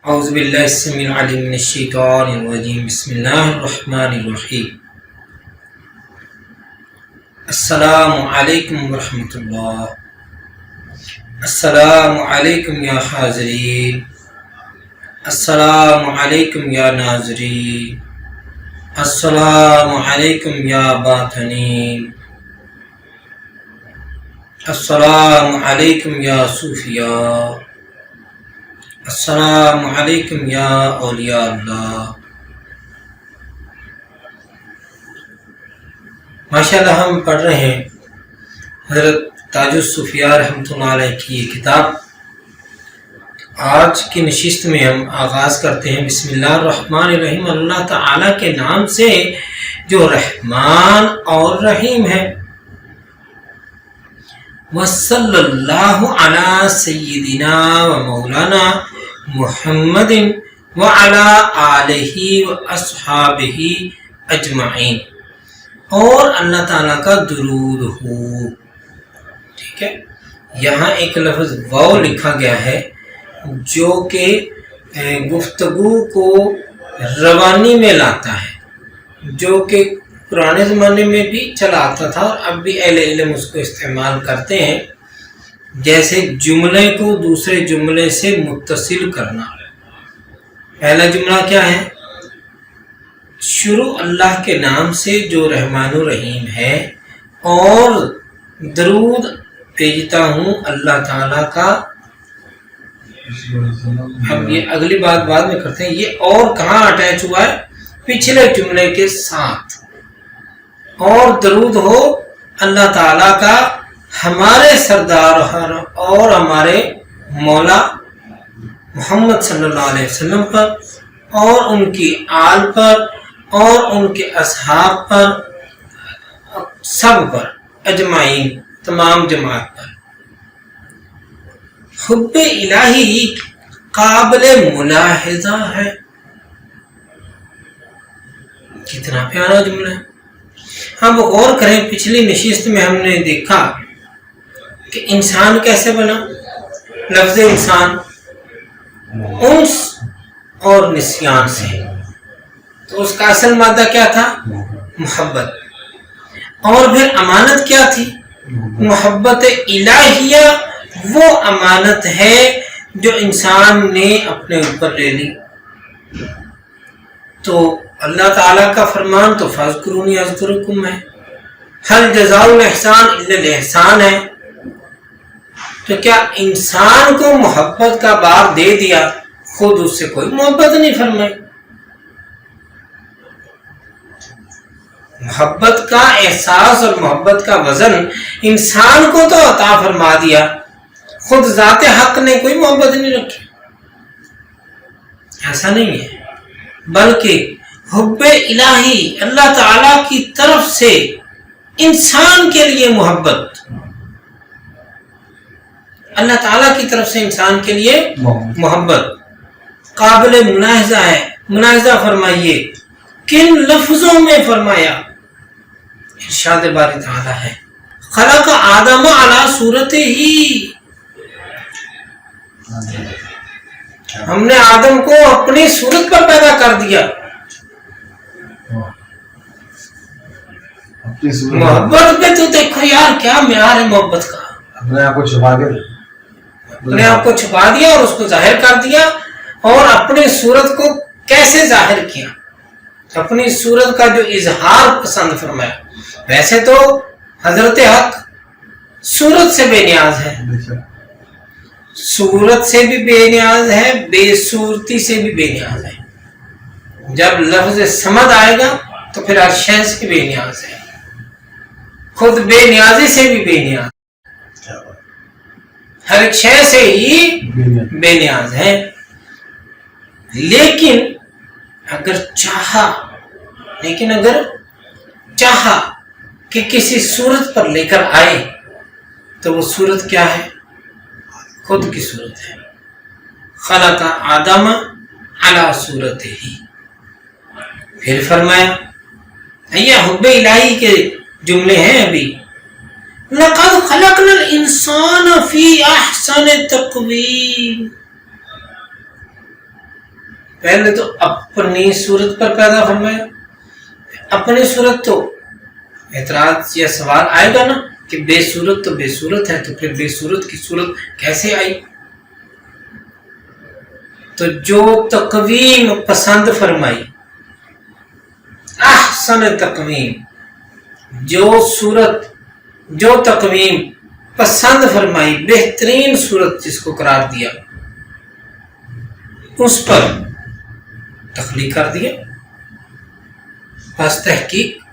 اعوذ باللہ السمیع العلیم من الشیطان الرجیم بسم اللہ الرحمن الرحیم السلام علیکم ورحمۃ اللہ۔ السلام علیکم یا حاضرین، السلام علیکم یا ناظرین، السلام علیکم یا باطنین، السلام علیکم یا صوفیاء، السلام علیکم یا اولیاء اللہ۔ ماشاءاللہ ہم پڑھ رہے ہیں حضرت تاج الصوفیاء رحمۃ اللہ علیہ کی یہ کتاب۔ آج کی نشست میں ہم آغاز کرتے ہیں بسم اللہ الرحمن الرحیم، اللہ تعالیٰ کے نام سے جو رحمان اور رحیم ہے۔ وصلی اللہ علی سیدنا و مولانا محمد وعلی آلہ و اصحابہ اجمعین، اور اللہ تعالیٰ کا درود ہو۔ ٹھیک ہے، یہاں ایک لفظ واو لکھا گیا ہے جو کہ گفتگو کو روانی میں لاتا ہے، جو کہ پرانے زمانے میں بھی چلا آتا تھا اور اب بھی اہل علم اس کو استعمال کرتے ہیں، جیسے جملے کو دوسرے جملے سے متصل کرنا۔ پہلا جملہ کیا ہے؟ شروع اللہ کے نام سے جو رحمان الرحیم ہے، اور درود بھیجتا ہوں اللہ تعالیٰ کا۔ اب یہ اگلی بات بعد میں کرتے ہیں، یہ اور کہاں اٹیچ ہوا ہے؟ پچھلے جملے کے ساتھ۔ اور درود ہو اللہ تعالیٰ کا ہمارے سردار اور ہمارے مولا محمد صلی اللہ علیہ وسلم پر، اور ان کی آل پر، اور ان کے اصحاب پر، سب پر، اجمعین، تمام جماعت پر۔ حب الہی قابل ملاحظہ ہے۔ کتنا پیارا جملہ ہے۔ ہم غور کریں، پچھلی نشست میں ہم نے دیکھا کہ انسان کیسے بنا۔ لفظ انسان انس اور نسیان سے، تو اس کا اصل مادہ کیا تھا؟ محبت۔ اور پھر امانت کیا تھی؟ محبت الہیہ، وہ امانت ہے جو انسان نے اپنے اوپر لے لی۔ تو اللہ تعالیٰ کا فرمان تو فاذکرونی اذکرکم ہے، ہل جزاء الاحسان الا الاحسان ہے۔ تو کیا انسان کو محبت کا باب دے دیا، خود اس سے کوئی محبت نہیں فرمائی؟ محبت کا احساس اور محبت کا وزن انسان کو تو عطا فرما دیا، خود ذات حق نے کوئی محبت نہیں رکھی۔ ایسا نہیں ہے، بلکہ حب الہی اللہ تعالیٰ کی طرف سے انسان کے لیے محبت، اللہ تعالیٰ کی طرف سے انسان کے لیے محبت قابل ملاحظہ ہے۔ ملاحظہ فرمائیے کن لفظوں میں فرمایا؟ ارشاد باری تعالیٰ ہے، خلق آدم علی صورتہ ہی، ہم نے آدم کو اپنی صورت پر پیدا کر دیا۔ محبت پہ تو دیکھو یار کیا معیار ہے محبت کا۔ اپنے آپ کو چھپا کے، اپنے آپ کو چھپا دیا اور اس کو ظاہر کر دیا، اور اپنی صورت کو کیسے ظاہر کیا؟ اپنی صورت کا جو اظہار پسند فرمایا۔ ویسے تو حضرت حق صورت سے بے نیاز ہے، صورت سے بھی بے نیاز ہے، بے صورتی سے بھی بے نیاز ہے۔ جب لفظ صمد آئے گا تو پھر ہر شے سے بے نیاز ہے، خود بے نیازی سے بھی بے نیاز، ہر ایک شے سے ہی بے نیاز ہے۔ لیکن اگر چاہا کہ کسی صورت پر لے کر آئے تو وہ صورت کیا ہے؟ خود کی صورت ہے۔ خلق آدم علی صورتہ ہی۔ پھر فرمایا، یہ حب الہی کے جملے ہیں ابھی، لقد خلقنا الانسان فی احسن تقویم، پہلے تو اپنی صورت پر پیدا فرمایا. اپنی صورت تو اعتراض یا سوال آئے گا نا کہ بے صورت تو بے صورت ہے، تو پھر بے صورت کی صورت کیسے آئی؟ تو جو تقویم پسند فرمائی، احسن تقویم، جو صورت جو تقویم پسند فرمائی، بہترین صورت جس کو قرار دیا، اس پر تخلیق کر دیا. بس تحقیق